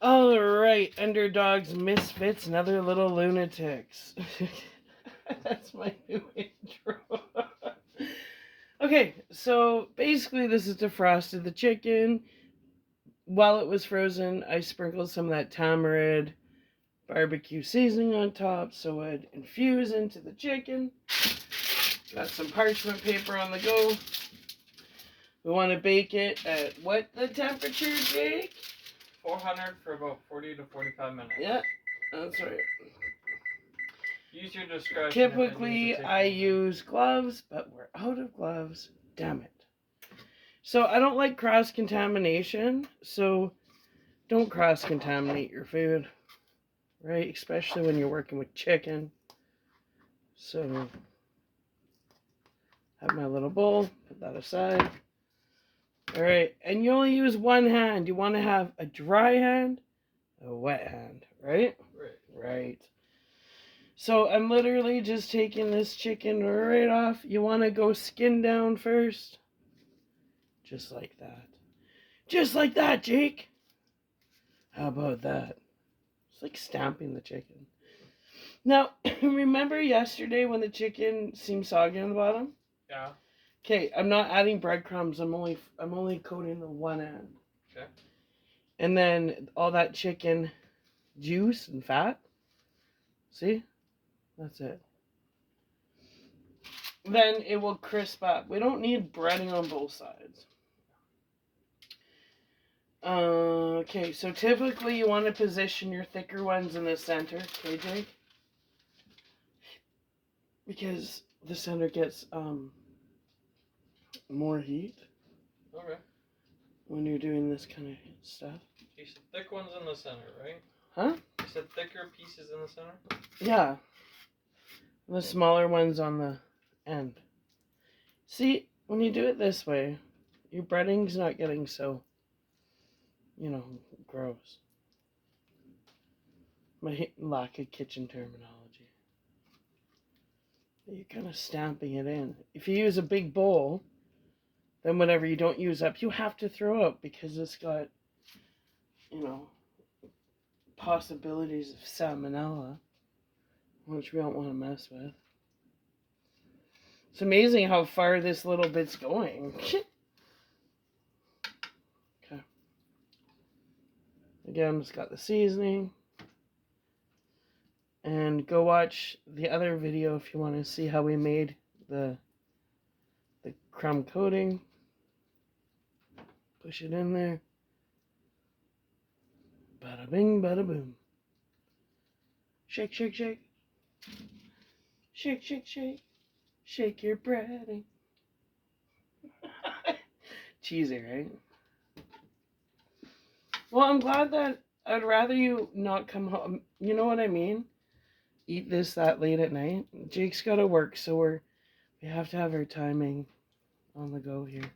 All right, underdogs, misfits, and other little lunatics. That's my new intro. Okay, so basically, this is defrosted the chicken. While it was frozen, I sprinkled some of that tamarind barbecue seasoning on top so it'd infuse into the chicken. Got some parchment paper on the go. We want to bake it at what the temperature, Jake? 400 for about 40 to 45 minutes. Yeah, that's right. Use your discretion. Typically, I use gloves, but we're out of gloves. Damn it. So I don't like cross-contamination, so don't cross-contaminate your food, right? Especially when you're working with chicken. So, have my little bowl, put that aside. All right, and you only use one hand. You want to have a dry hand, a wet hand, right? Right. So I'm literally just taking this chicken right off. You want to go skin down first. Just like that. Just like that, Jake. How about that? It's like stamping the chicken. Now, remember yesterday when the chicken seemed soggy on the bottom? Yeah. Okay, I'm not adding breadcrumbs. I'm only coating the one end. Okay. And then all that chicken juice and fat. See? That's it. Then it will crisp up. We don't need breading on both sides. Okay, so typically you want to position your thicker ones in the center, okay, Jake? Because the center gets more heat. Okay. When you're doing this kind of stuff. You said thick ones in the center, right? Huh? You said thicker pieces in the center? Yeah. The smaller ones on the end. See, when you do it this way, your breading's not getting so, gross. My lack of kitchen terminology. You're kind of stamping it in. If you use a big bowl, then whatever you don't use up, you have to throw out because it's got, possibilities of salmonella, which we don't want to mess with. It's amazing how far this little bit's going. Okay. Again, it's got the seasoning. And go watch the other video if you want to see how we made the crumb coating. Push it in there. Bada bing, bada boom. Shake, shake, shake. Shake, shake, shake. Shake your breading. Cheesy, right? Well, I'm glad that I'd rather you not come home. You know what I mean? Eat this that late at night. Jake's got to work, so we have to have our timing on the go here.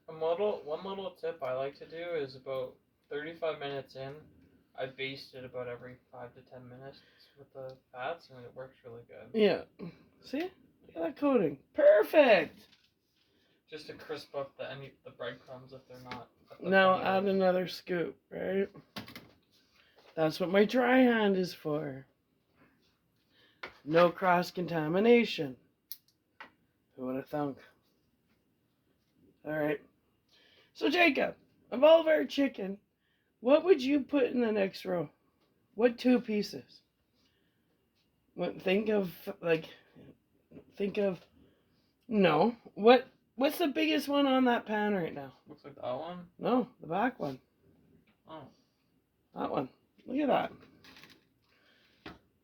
One little tip I like to do is about 35 minutes in, I baste it about every 5 to 10 minutes with the fats, and it works really good. Yeah. See? Look at that coating. Perfect! Just to crisp up the breadcrumbs if they're not. Now add another scoop, right? That's what my dry hand is for. No cross-contamination. Who would have thunk? Alright. So Jacob, of all of our chicken, what would you put in the next row? What two pieces? Think of... No. What's the biggest one on that pan right now? Looks like that one? No, the back one. Oh. That one. Look at that.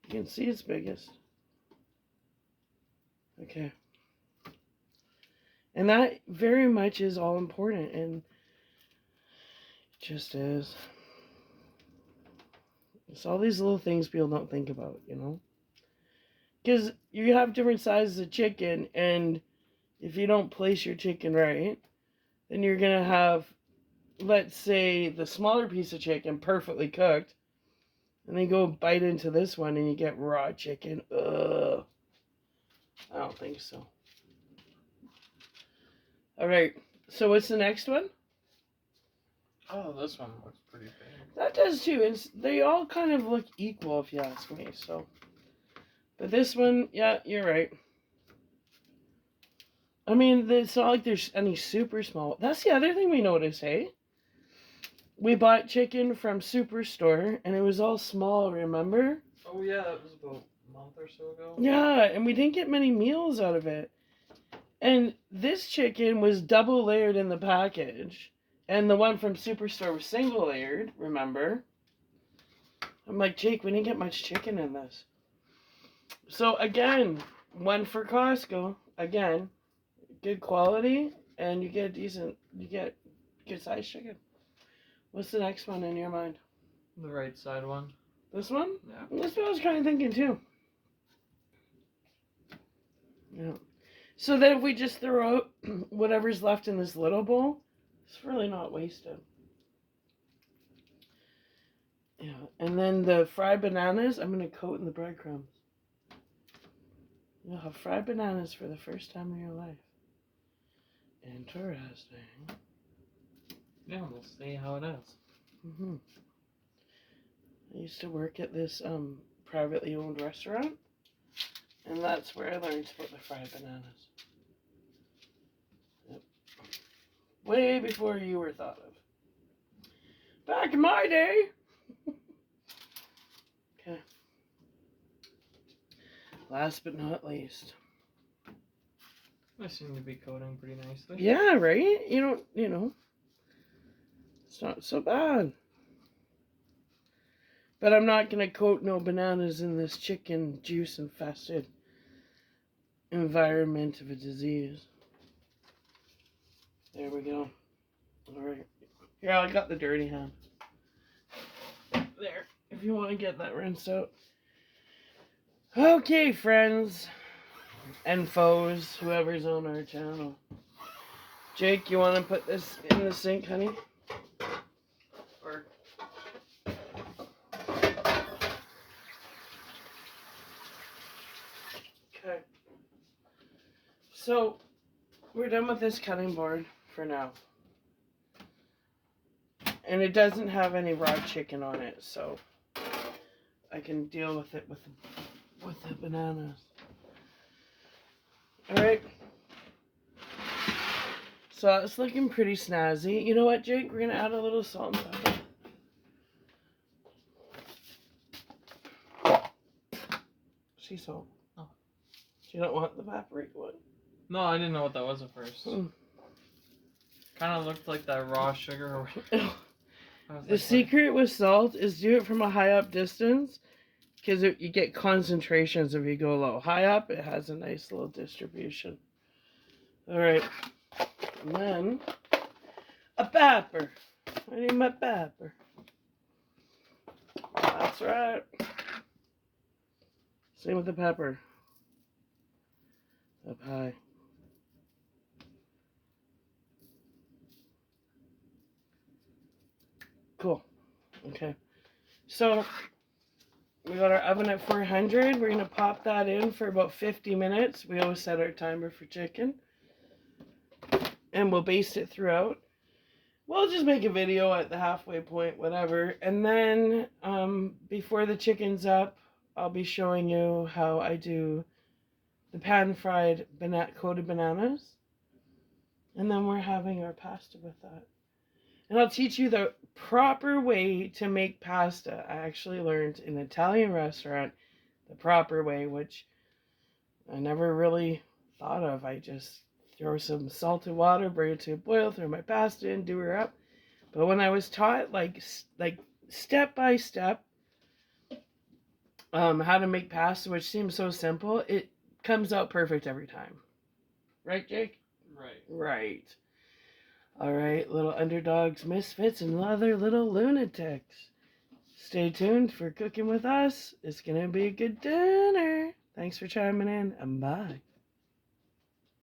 You can see it's biggest. Okay. And that very much is all important, and it just is. It's all these little things people don't think about, Because you have different sizes of chicken, and if you don't place your chicken right, then you're going to have, let's say, the smaller piece of chicken perfectly cooked, and then you go bite into this one and you get raw chicken. Ugh. I don't think so. All right. So what's the next one? Oh, this one looks pretty big. That does too. They all kind of look equal, if you ask me. So, but this one, yeah, you're right. I mean, it's not like there's any super small. That's the other thing we notice, hey? We bought chicken from Superstore, and it was all small, remember? Oh, yeah, that was about a month or so ago. Yeah, and we didn't get many meals out of it. And this chicken was double layered in the package. And the one from Superstore was single layered, remember? I'm like, Jake, we didn't get much chicken in this. So again, one for Costco. Again, good quality, and you get good sized chicken. What's the next one in your mind? The right side one. This one? Yeah. That's what I was kind of thinking too. Yeah. So then if we just throw out whatever's left in this little bowl, it's really not wasted. Yeah. And then the fried bananas, I'm going to coat in the breadcrumbs. You'll have fried bananas for the first time in your life. Interesting. Yeah, we'll see how it is. Mm-hmm. I used to work at this privately owned restaurant, and that's where I learned about the fried bananas. Yep. Way before you were thought of. Back in my day. Okay. Last but not least. They seem to be coating pretty nicely. Yeah, right? You know, it's not so bad. But I'm not going to coat no bananas in this chicken juice infested environment of a disease. There we go. Alright. Here, I got the dirty hand. There. If you want to get that rinsed out. Okay, friends. And foes. Whoever's on our channel. Jake, you want to put this in the sink, honey? Or Okay. So, we're done with this cutting board for now. And it doesn't have any raw chicken on it, so I can deal with it with the bananas. Alright. So it's looking pretty snazzy. You know what, Jake? We're going to add a little salt and pepper. Sea salt. Oh. You don't want the paprika one? no, I didn't know what that was at first. Kind of looked like that raw sugar. The secret with salt is do it from a high up distance, because you get concentrations if you go low. High up, it has a nice little distribution. Alright. And then, a pepper. I need my pepper. That's right. Same with the pepper. Up high. Cool. Okay. So, we got our oven at 400. We're going to pop that in for about 50 minutes. We always set our timer for chicken. And we'll baste it throughout. We'll just make a video at the halfway point, whatever. And then, before the chicken's up, I'll be showing you how I do the pan-fried coated bananas. And then we're having our pasta with that. And I'll teach you the proper way to make pasta. I actually learned in an Italian restaurant the proper way, which I never really thought of. I just throw some salted water, bring it to a boil, throw my pasta in, do her up. But when I was taught like step by step how to make pasta, which seems so simple, it comes out perfect every time. Right, Jake? Right. Right. All right, little underdogs, misfits, and other little lunatics. Stay tuned for Cooking with Us. It's going to be a good dinner. Thanks for chiming in, and bye.